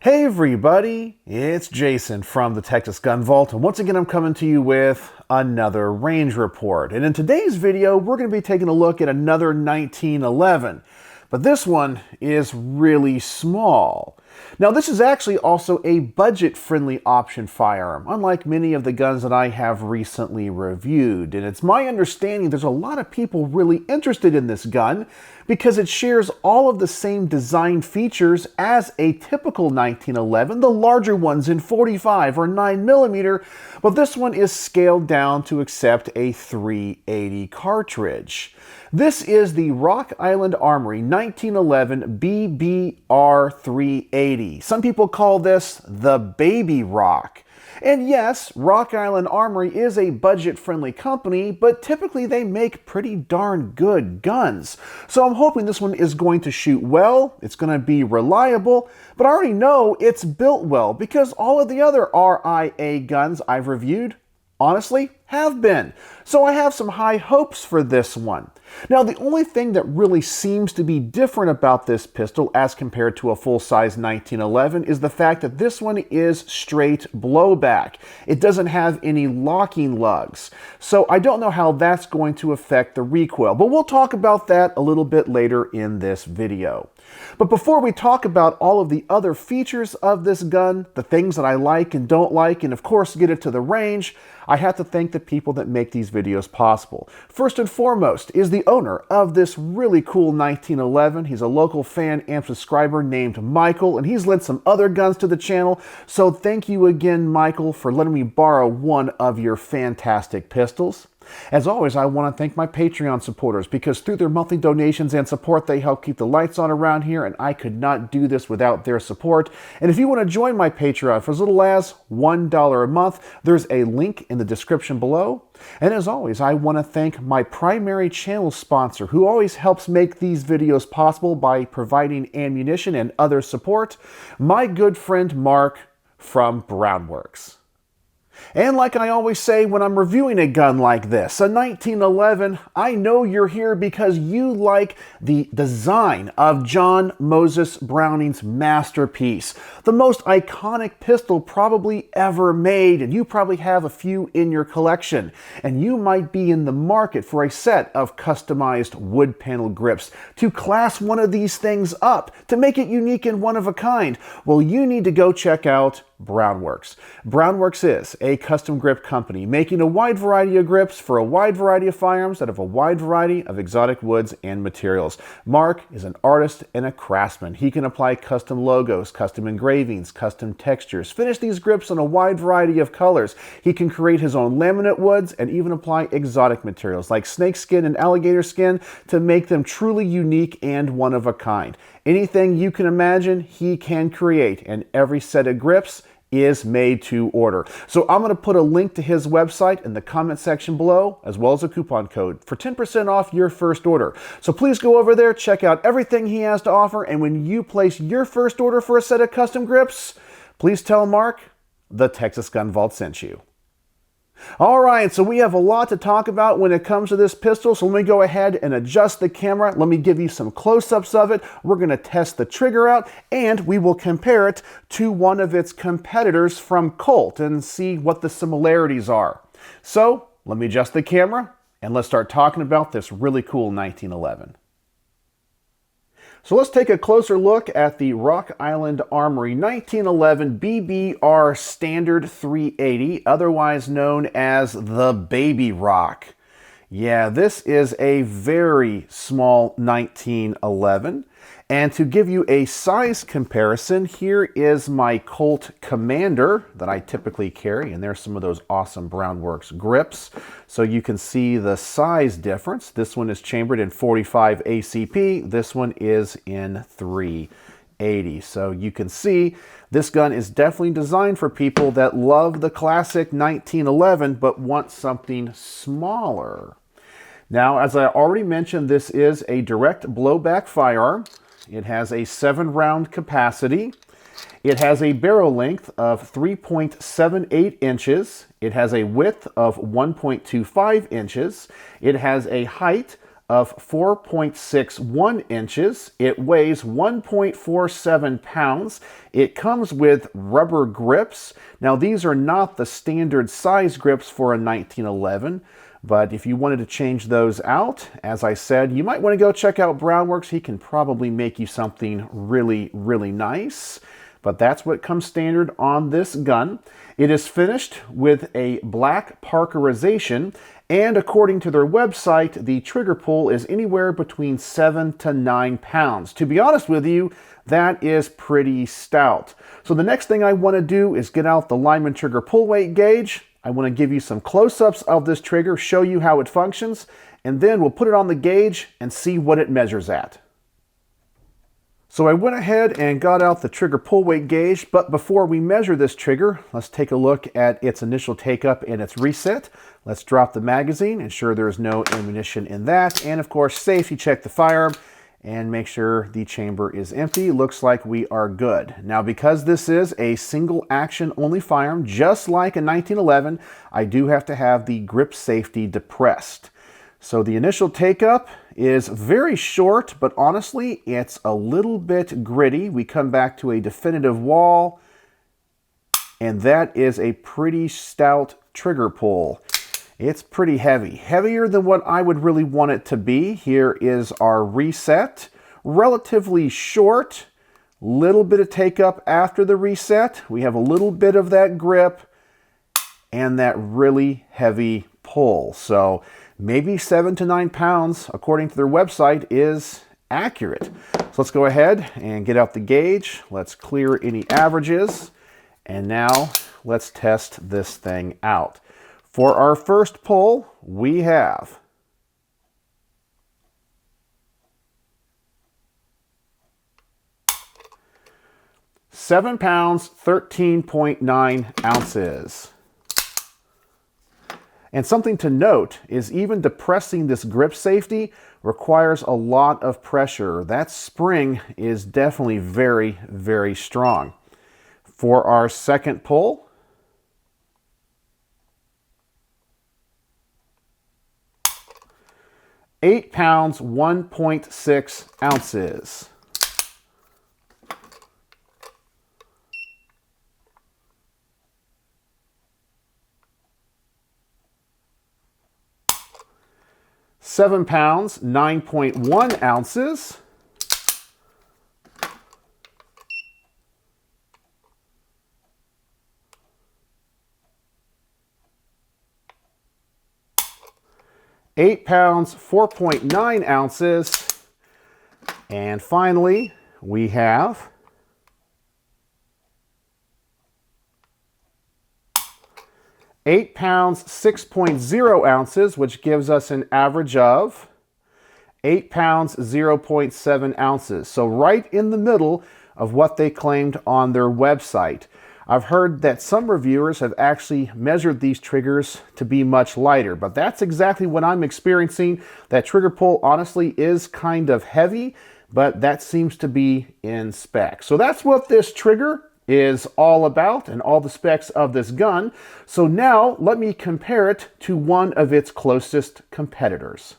Hey everybody, it's Jason from the Texas Gun Vault, and once again I'm coming to you with another range report. And in today's video, we're going to be taking a look at another 1911, but this one is really small. Now this is actually also a budget-friendly option firearm, unlike many of the guns that I have recently reviewed. And it's my understanding there's a lot of people really interested in this gun because it shares all of the same design features as a typical 1911, the larger ones in 45 or 9mm, but this one is scaled down to accept a 380 cartridge. This is the Rock Island Armory 1911 BBR 380. Some people call this the Baby Rock. And yes, Rock Island Armory is a budget-friendly company, but typically they make pretty darn good guns. So I'm hoping this one is going to shoot well, it's going to be reliable, but I already know it's built well because all of the other RIA guns I've reviewed, honestly, have been. So I have some high hopes for this one. Now, the only thing that really seems to be different about this pistol as compared to a full-size 1911 is the fact that this one is straight blowback. It doesn't have any locking lugs. So I don't know how that's going to affect the recoil, but we'll talk about that a little bit later in this video. But before we talk about all of the other features of this gun, the things that I like and don't like, and of course get it to the range, I have to thank the people that make these videos possible. First and foremost is the owner of this really cool 1911. He's a local fan and subscriber named Michael, and he's lent some other guns to the channel. So thank you again, Michael, for letting me borrow one of your fantastic pistols. As always, I want to thank my Patreon supporters because through their monthly donations and support, they help keep the lights on around here, and I could not do this without their support. And if you want to join my Patreon for as little as $1 a month, there's a link in the description below. And as always, I want to thank my primary channel sponsor who always helps make these videos possible by providing ammunition and other support, my good friend Mark from Brownworks. And like I always say when I'm reviewing a gun like this, a 1911, I know you're here because you like the design of John Moses Browning's masterpiece, the most iconic pistol probably ever made, and you probably have a few in your collection. And you might be in the market for a set of customized wood panel grips to class one of these things up, to make it unique and one of a kind. Well, you need to go check out Brownworks. Brownworks is a custom grip company making a wide variety of grips for a wide variety of firearms that have a wide variety of exotic woods and materials. Mark is an artist and a craftsman. He can apply custom logos, custom engravings, custom textures, finish these grips in a wide variety of colors. He can create his own laminate woods and even apply exotic materials like snake skin and alligator skin to make them truly unique and one of a kind. Anything you can imagine, he can create, and every set of grips is made to order. So I'm going to put a link to his website in the comment section below, as well as a coupon code for 10% off your first order. So please go over there, check out everything he has to offer, and when you place your first order for a set of custom grips, please tell Mark the Texas Gun Vault sent you. Alright, so we have a lot to talk about when it comes to this pistol, so let me go ahead and adjust the camera. Let me give you some close-ups of it. We're going to test the trigger out, and we will compare it to one of its competitors from Colt and see what the similarities are. So, let me adjust the camera, and let's start talking about this really cool 1911. So let's take a closer look at the Rock Island Armory 1911 BBR Standard 380, otherwise known as the Baby Rock. Yeah, this is a very small 1911. And to give you a size comparison, here is my Colt Commander that I typically carry, and there's some of those awesome Brownworks grips. So you can see the size difference. This one is chambered in 45 ACP. This one is in 380. So you can see this gun is definitely designed for people that love the classic 1911 but want something smaller. Now, as I already mentioned, this is a direct blowback firearm. It has a 7-round capacity. It has a barrel length of 3.78 inches. It has a width of 1.25 inches. It has a height of 4.61 inches. It weighs 1.47 pounds. It comes with rubber grips. Now, these are not the standard size grips for a 1911, but if you wanted to change those out, as I said, you might want to go check out Brownworks. He can probably make you something really, really nice. But that's what comes standard on this gun. It is finished with a black parkerization, and according to their website, the trigger pull is anywhere between 7 to 9 pounds. To be honest with you, that is pretty stout. So the next thing I want to do is get out the Lyman trigger pull weight gauge. I want to give you some close-ups of this trigger, show you how it functions, and then we'll put it on the gauge and see what it measures at. So I went ahead and got out the trigger pull weight gauge, but before we measure this trigger, let's take a look at its initial take-up and its reset. Let's drop the magazine, ensure there's no ammunition in that, and of course safety check the firearm and make sure the chamber is empty. Looks like we are good. Now, because this is a single action only firearm, just like a 1911, I do have to have the grip safety depressed. So the initial take-up is very short, but honestly, it's a little bit gritty. We come back to a definitive wall, and that is a pretty stout trigger pull. It's pretty heavy, heavier than what I would really want it to be. Here is our reset, relatively short, little bit of take-up after the reset. We have a little bit of that grip and that really heavy pull. So maybe 7 to 9 pounds, according to their website, is accurate. So let's go ahead and get out the gauge. Let's clear any averages. And now let's test this thing out. For our first pull, we have 7 pounds, 13.9 ounces. And something to note is even depressing this grip safety requires a lot of pressure. That spring is definitely very, very strong. For our second pull, £8, 1.6 ounces. £7, 9.1 ounces. £8, 4.9 ounces. And finally, we have £8, 6.0 ounces, which gives us an average of 8 pounds, 0.7 ounces. So right in the middle of what they claimed on their website. I've heard that some reviewers have actually measured these triggers to be much lighter, but that's exactly what I'm experiencing. That trigger pull honestly is kind of heavy, but that seems to be in spec. So that's what this trigger is all about and all the specs of this gun. So now let me compare it to one of its closest competitors.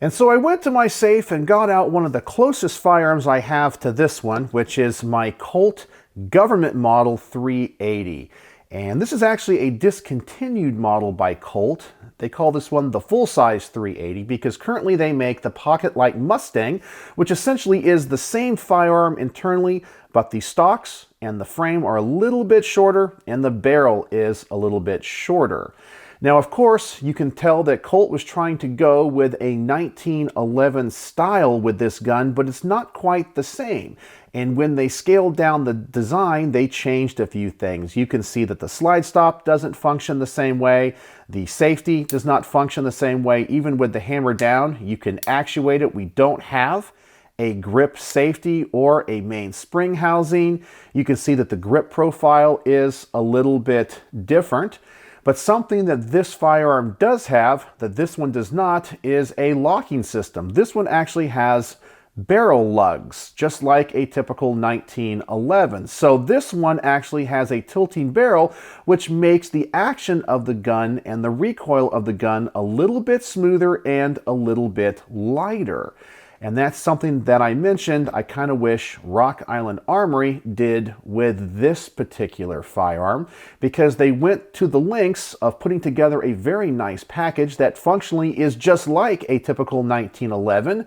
And so I went to my safe and got out one of the closest firearms I have to this one, which is my Colt Government Model 380. And this is actually a discontinued model by Colt. They call this one the full-size 380 because currently they make the pocket-light Mustang, which essentially is the same firearm internally, but the stocks and the frame are a little bit shorter and the barrel is a little bit shorter. Now, of course, you can tell that Colt was trying to go with a 1911 style with this gun, but it's not quite the same. And when they scaled down the design, they changed a few things. You can see that the slide stop doesn't function the same way. The safety does not function the same way. Even with the hammer down, you can actuate it. We don't have a grip safety or a main spring housing. You can see that the grip profile is a little bit different. But something that this firearm does have, that this one does not, is a locking system. This one actually has barrel lugs, just like a typical 1911. So this one actually has a tilting barrel, which makes the action of the gun and the recoil of the gun a little bit smoother and a little bit lighter. And that's something that I mentioned I kind of wish Rock Island Armory did with this particular firearm, because they went to the lengths of putting together a very nice package that functionally is just like a typical 1911,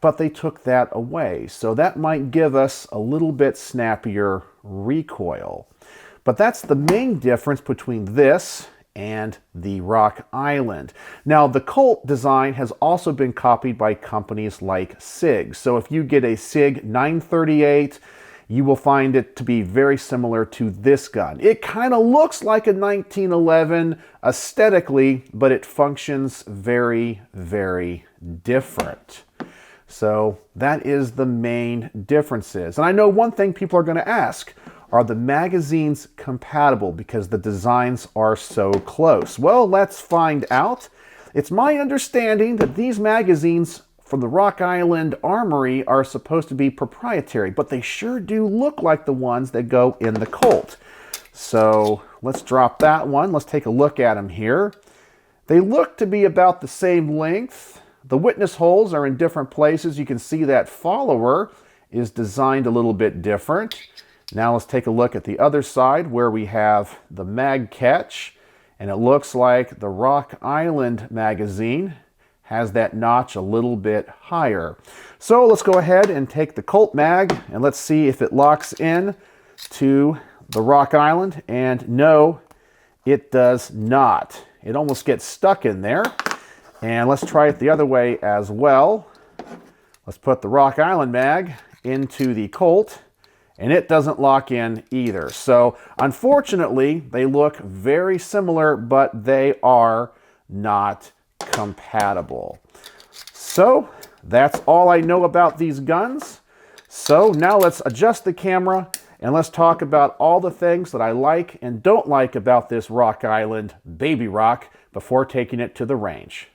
but they took that away. So that might give us a little bit snappier recoil. But that's the main difference between this and the Rock Island. Now, the Colt design has also been copied by companies like SIG. So if you get a SIG 938, you will find it to be very similar to this gun. It kind of looks like a 1911 aesthetically, but it functions very, very different. So that is the main differences. And I know one thing people are going to ask: are the magazines compatible because the designs are so close? Well, let's find out. It's my understanding that these magazines from the Rock Island Armory are supposed to be proprietary, but they sure do look like the ones that go in the Colt. So let's drop that one. Let's take a look at them here. They look to be about the same length. The witness holes are in different places. You can see that follower is designed a little bit different. Now let's take a look at the other side where we have the mag catch, and it looks like the Rock Island magazine has that notch a little bit higher. So let's go ahead and take the Colt mag and let's see if it locks in to the Rock Island, and no, it does not. It almost gets stuck in there. And let's try it the other way as well. Let's put the Rock Island mag into the Colt, and it doesn't lock in either. So unfortunately, they look very similar, but they are not compatible. So that's all I know about these guns. So now let's adjust the camera and let's talk about all the things that I like and don't like about this Rock Island Baby Rock before taking it to the range.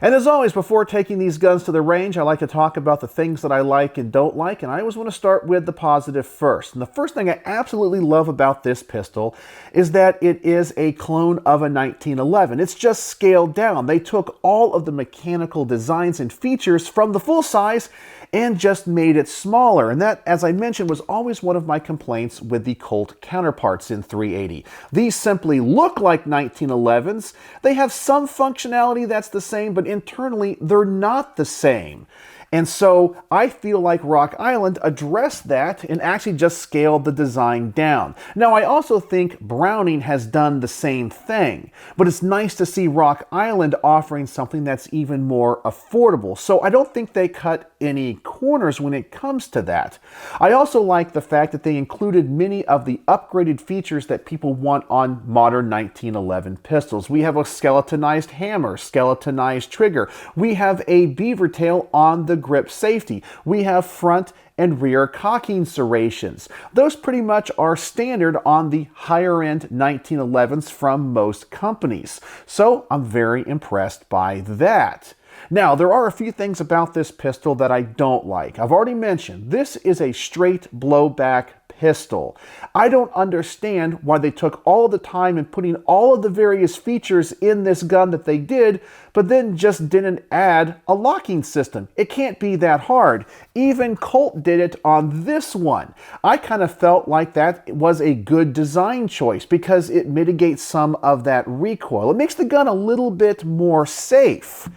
And as always, before taking these guns to the range, I like to talk about the things that I like and don't like, and I always want to start with the positive first. And the first thing I absolutely love about this pistol is that it is a clone of a 1911. It's just scaled down. They took all of the mechanical designs and features from the full size and just made it smaller. And that, as I mentioned, was always one of my complaints with the Colt counterparts in .380. These simply look like 1911s. They have some functionality that's the same, but internally they're not the same. And so I feel like Rock Island addressed that and actually just scaled the design down. Now, I also think Browning has done the same thing, but it's nice to see Rock Island offering something that's even more affordable. So I don't think they cut any corners when it comes to that. I also like the fact that they included many of the upgraded features that people want on modern 1911 pistols. We have a skeletonized hammer, skeletonized trigger. We have a beaver tail on the grip safety. We have front and rear cocking serrations. Those pretty much are standard on the higher end 1911s from most companies. So I'm very impressed by that. Now, there are a few things about this pistol that I don't like. I've already mentioned this is a straight blowback pistol. I don't understand why they took all the time in putting all of the various features in this gun that they did, but then just didn't add a locking system. It can't be that hard. Even Colt did it on this one. I kind of felt like that was a good design choice because it mitigates some of that recoil. It makes the gun a little bit more safe.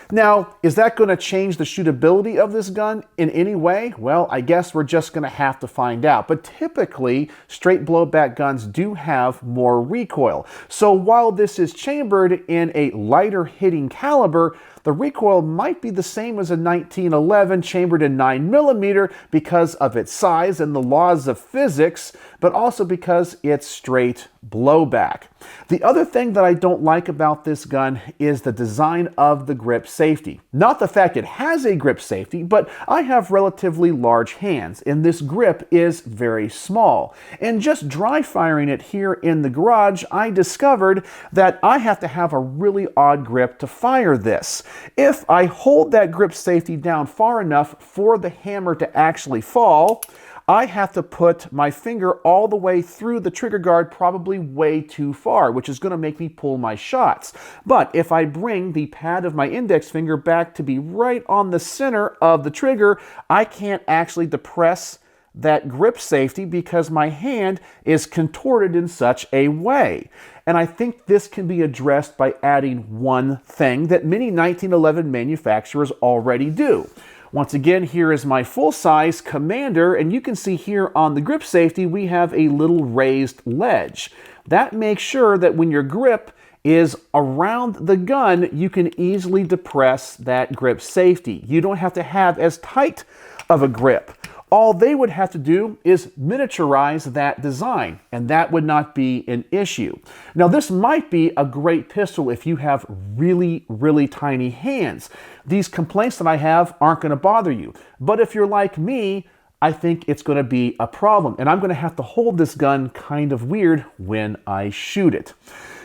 Now, is that going to change the shootability of this gun in any way? Well, I guess we're just going to have to find out. But typically, straight blowback guns do have more recoil. So while this is chambered in a lighter hitting caliber, the recoil might be the same as a 1911 chambered in 9mm because of its size and the laws of physics, but also because it's straight blowback. The other thing that I don't like about this gun is the design of the grip safety. Not the fact it has a grip safety, but I have relatively large hands and this grip is very small. And just dry firing it here in the garage, I discovered that I have to have a really odd grip to fire this. If I hold that grip safety down far enough for the hammer to actually fall, I have to put my finger all the way through the trigger guard, probably way too far, which is going to make me pull my shots. But if I bring the pad of my index finger back to be right on the center of the trigger, I can't actually depress that grip safety because my hand is contorted in such a way. And I think this can be addressed by adding one thing that many 1911 manufacturers already do. Once again, here is my full-size Commander, and you can see here on the grip safety we have a little raised ledge. That makes sure that when your grip is around the gun, you can easily depress that grip safety. You don't have to have as tight of a grip. All they would have to do is miniaturize that design, and that would not be an issue. Now, this might be a great pistol if you have really, really tiny hands. These complaints that I have aren't going to bother you. But if you're like me, I think it's going to be a problem, and I'm going to have to hold this gun kind of weird when I shoot it.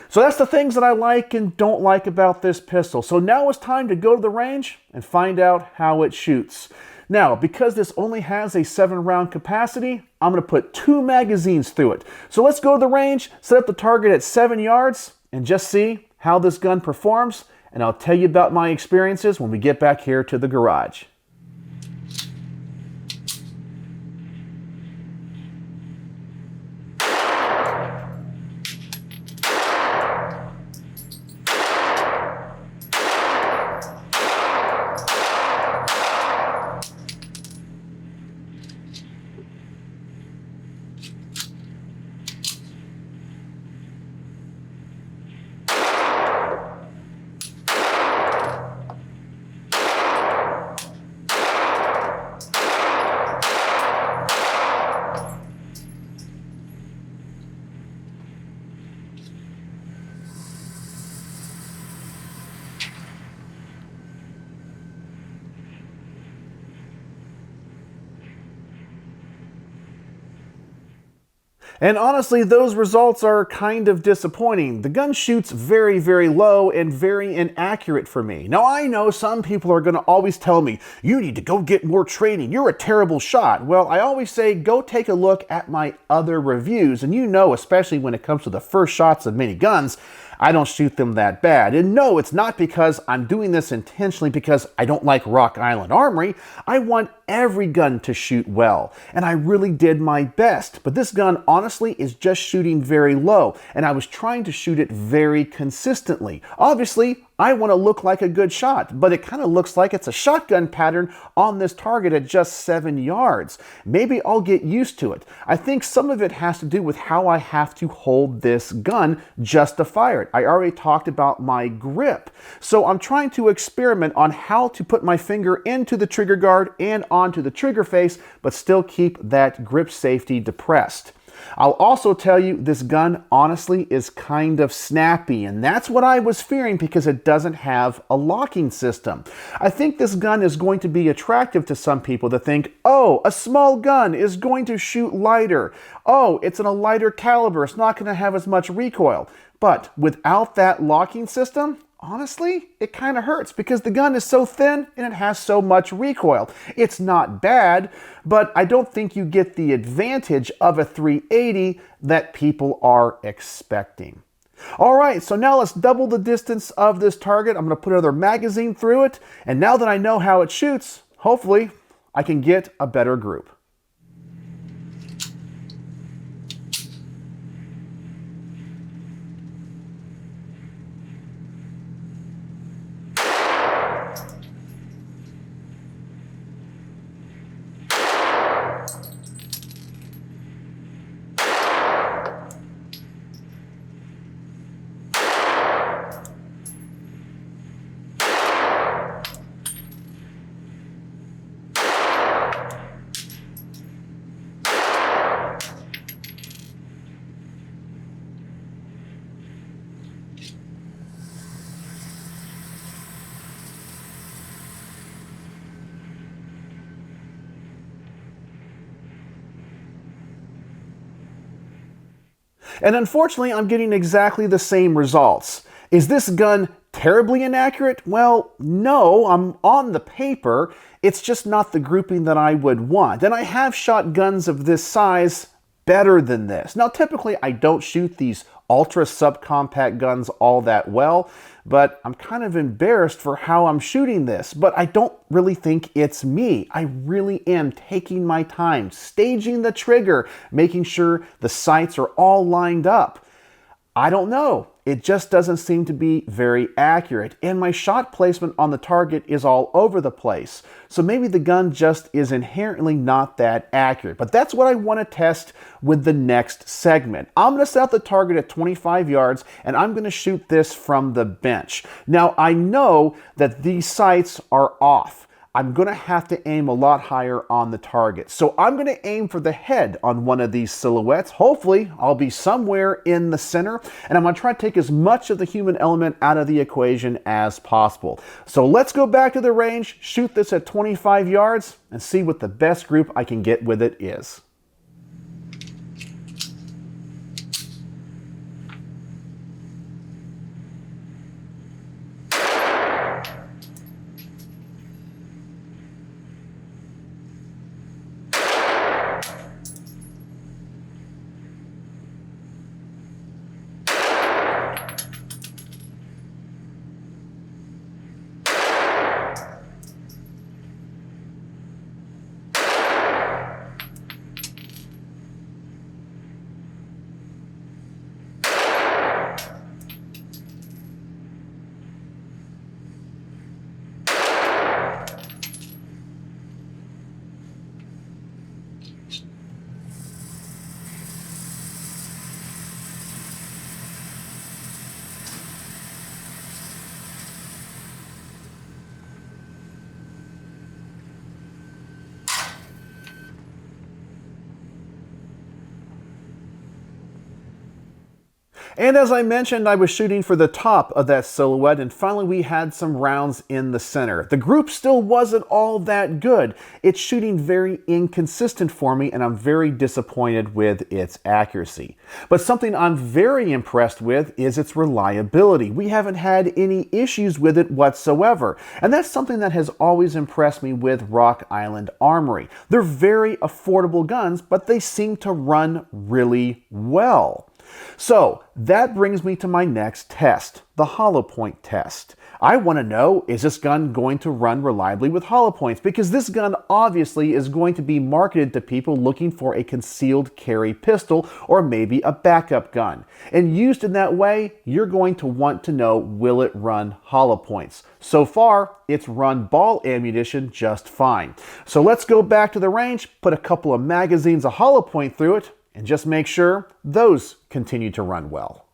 So that's the things that I like and don't like about this pistol. So now it's time to go to the range and find out how it shoots. Now, because this only has a 7-round capacity, I'm going to put 2 magazines through it. So let's go to the range, set up the target at 7 yards, and just see how this gun performs. And I'll tell you about my experiences when we get back here to the garage. And honestly, those results are kind of disappointing. The gun shoots very, very low and very inaccurate for me. Now, I know some people are going to always tell me, you need to go get more training, you're a terrible shot. Well, I always say, go take a look at my other reviews. And you know, especially when it comes to the first shots of many guns, I don't shoot them that bad. And no, it's not because I'm doing this intentionally because I don't like Rock Island Armory. I want every gun to shoot well, and I really did my best. But this gun, honestly, is just shooting very low, and I was trying to shoot it very consistently. Obviously, I want to look like a good shot, but it kind of looks like it's a shotgun pattern on this target at just 7 yards. Maybe I'll get used to it. I think some of it has to do with how I have to hold this gun just to fire it. I already talked about my grip. So I'm trying to experiment on how to put my finger into the trigger guard and onto the trigger face, but still keep that grip safety depressed. I'll also tell you this gun honestly is kind of snappy, and that's what I was fearing because it doesn't have a locking system. I think this gun is going to be attractive to some people that think, oh, a small gun is going to shoot lighter. Oh, it's in a lighter caliber, it's not going to have as much recoil. But without that locking system, honestly, it kind of hurts because the gun is so thin and it has so much recoil. It's not bad, but I don't think you get the advantage of a 380 that people are expecting. All right, so now let's double the distance of this target. I'm going to put another magazine through it, and now that I know how it shoots, hopefully I can get a better group. And unfortunately, I'm getting exactly the same results. Is this gun Terribly inaccurate? Well, no, I'm on the paper. It's just not the grouping that I would want. And I have shot guns of this size better than this. Now, typically I don't shoot these ultra subcompact guns all that well, but I'm kind of embarrassed for how I'm shooting this. But I don't really think it's me. I really am taking my time, staging the trigger, making sure the sights are all lined up. I don't know. It just doesn't seem to be very accurate, and my shot placement on the target is all over the place. So maybe the gun just is inherently not that accurate, but that's what I want to test with the next segment. I'm going to set the target at 25 yards, and I'm going to shoot this from the bench. Now, I know that these sights are off. I'm going to have to aim a lot higher on the target. So I'm going to aim for the head on one of these silhouettes. Hopefully, I'll be somewhere in the center, and I'm going to try to take as much of the human element out of the equation as possible. So let's go back to the range, shoot this at 25 yards, and see what the best group I can get with it is. And as I mentioned, I was shooting for the top of that silhouette, and finally we had some rounds in the center. The group still wasn't all that good. It's shooting very inconsistent for me, and I'm very disappointed with its accuracy. But something I'm very impressed with is its reliability. We haven't had any issues with it whatsoever, and that's something that has always impressed me with Rock Island Armory. They're very affordable guns, but they seem to run really well. So that brings me to my next test, the hollow point test. I want to know, is this gun going to run reliably with hollow points? Because this gun obviously is going to be marketed to people looking for a concealed carry pistol or maybe a backup gun. And used in that way, you're going to want to know, will it run hollow points? So far, it's run ball ammunition just fine. So let's go back to the range, put a couple of magazines of hollow point through it, and just make sure those continue to run well.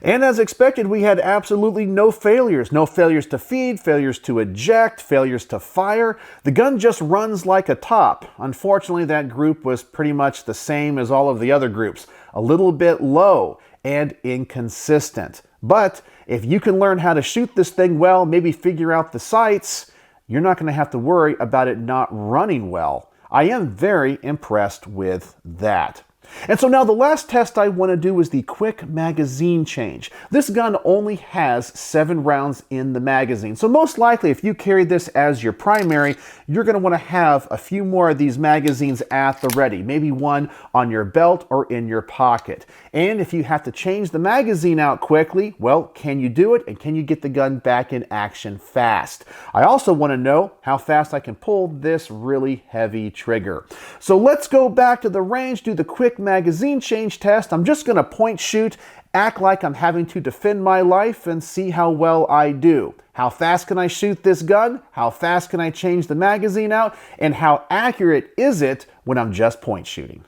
And as expected, we had absolutely no failures. No failures to feed, failures to eject, failures to fire. The gun just runs like a top. Unfortunately, that group was pretty much the same as all of the other groups. A little bit low and inconsistent. But if you can learn how to shoot this thing well, maybe figure out the sights, you're not going to have to worry about it not running well. I am very impressed with that. And so now the last test I want to do is the quick magazine change. This gun only has 7 rounds in the magazine. So most likely if you carry this as your primary, you're going to want to have a few more of these magazines at the ready. Maybe one on your belt or in your pocket. And if you have to change the magazine out quickly, well, can you do it? And can you get the gun back in action fast? I also want to know how fast I can pull this really heavy trigger. So let's go back to the range, do the quick magazine change test. I'm just going to point shoot, act like I'm having to defend my life, and see how well I do. How fast can I shoot this gun? How fast can I change the magazine out? And how accurate is it when I'm just point shooting?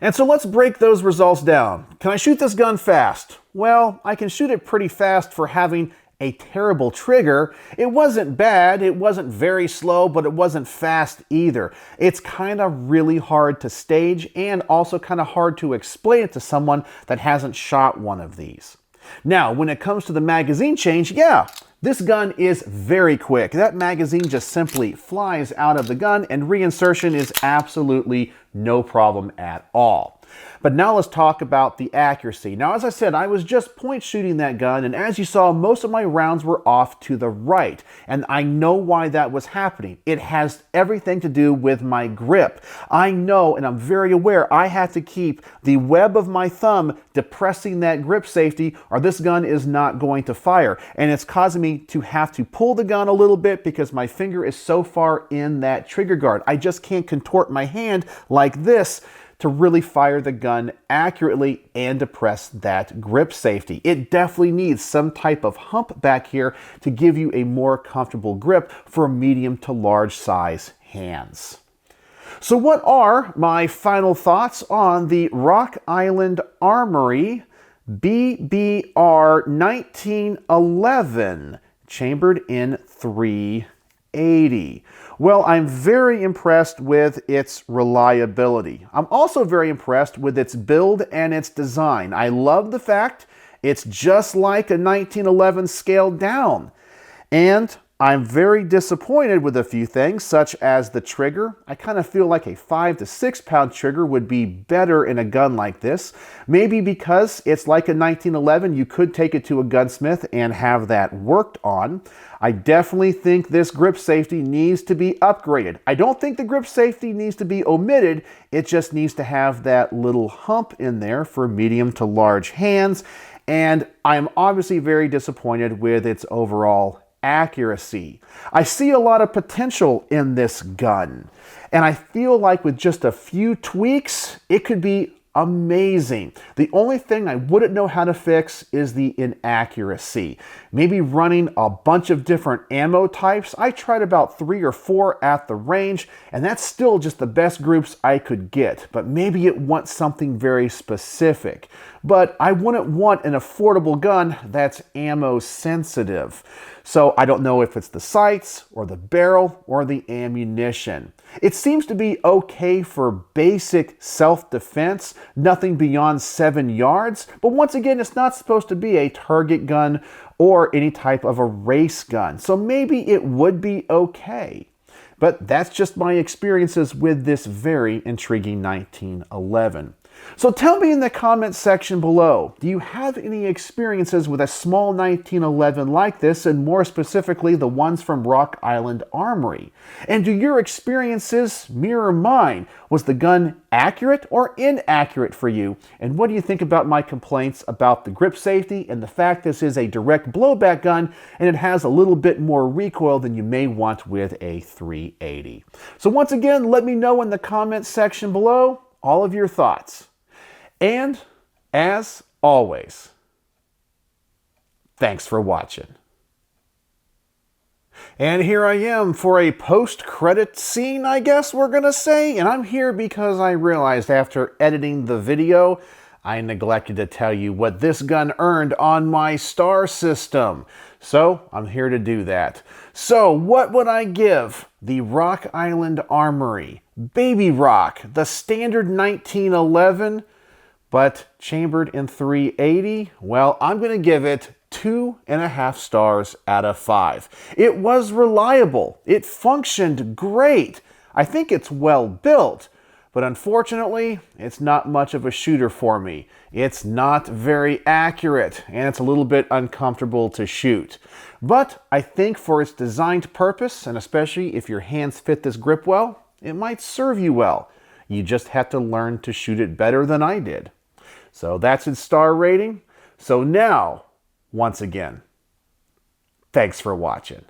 And so let's break those results down. Can I shoot this gun fast? Well, I can shoot it pretty fast for having a terrible trigger. It wasn't bad, it wasn't very slow, but it wasn't fast either. It's kind of really hard to stage and also kind of hard to explain it to someone that hasn't shot one of these. Now, when it comes to the magazine change, yeah, this gun is very quick. That magazine just simply flies out of the gun and reinsertion is absolutely no problem at all. But now let's talk about the accuracy. Now, as I said, I was just point shooting that gun, and as you saw, most of my rounds were off to the right. And I know why that was happening. It has everything to do with my grip. I know, and I'm very aware, I have to keep the web of my thumb depressing that grip safety, or this gun is not going to fire. And it's causing me to have to pull the gun a little bit because my finger is so far in that trigger guard. I just can't contort my hand like this to really fire the gun accurately and depress that grip safety. It definitely needs some type of hump back here to give you a more comfortable grip for medium to large size hands. So what are my final thoughts on the Rock Island Armory BBR 1911 chambered in .380? Well, I'm very impressed with its reliability. I'm also very impressed with its build and its design. I love the fact it's just like a 1911 scaled down. And I'm very disappointed with a few things, such as the trigger. I kind of feel like a 5 to 6 pound trigger would be better in a gun like this. Maybe because it's like a 1911, you could take it to a gunsmith and have that worked on. I definitely think this grip safety needs to be upgraded. I don't think the grip safety needs to be omitted. It just needs to have that little hump in there for medium to large hands. And I'm obviously very disappointed with its overall accuracy. I see a lot of potential in this gun, and I feel like with just a few tweaks, it could be amazing. The only thing I wouldn't know how to fix is the inaccuracy. Maybe running a bunch of different ammo types. I tried about 3 or 4 at the range, and that's still just the best groups I could get. But maybe it wants something very specific. But I wouldn't want an affordable gun that's ammo sensitive. So I don't know if it's the sights or the barrel or the ammunition. It seems to be okay for basic self-defense, nothing beyond 7 yards. But once again, it's not supposed to be a target gun or any type of a race gun. So maybe it would be okay. But that's just my experiences with this very intriguing 1911. So tell me in the comments section below, do you have any experiences with a small 1911 like this, and more specifically the ones from Rock Island Armory? And do your experiences mirror mine? Was the gun accurate or inaccurate for you? And what do you think about my complaints about the grip safety and the fact this is a direct blowback gun and it has a little bit more recoil than you may want with a .380? So once again, let me know in the comments section below all of your thoughts. And as always, thanks for watching. And here I am for a post-credit scene, I guess we're gonna say. And I'm here because I realized after editing the video, I neglected to tell you what this gun earned on my star system. So I'm here to do that. So what would I give the Rock Island Armory Baby Rock, the standard 1911, but chambered in 380? Well, I'm going to give it 2.5 stars out of 5. It was reliable. It functioned great. I think it's well built, but unfortunately, it's not much of a shooter for me. It's not very accurate, and it's a little bit uncomfortable to shoot. But I think for its designed purpose, and especially if your hands fit this grip well, it might serve you well. You just have to learn to shoot it better than I did. So that's its star rating. So now, once again, thanks for watching.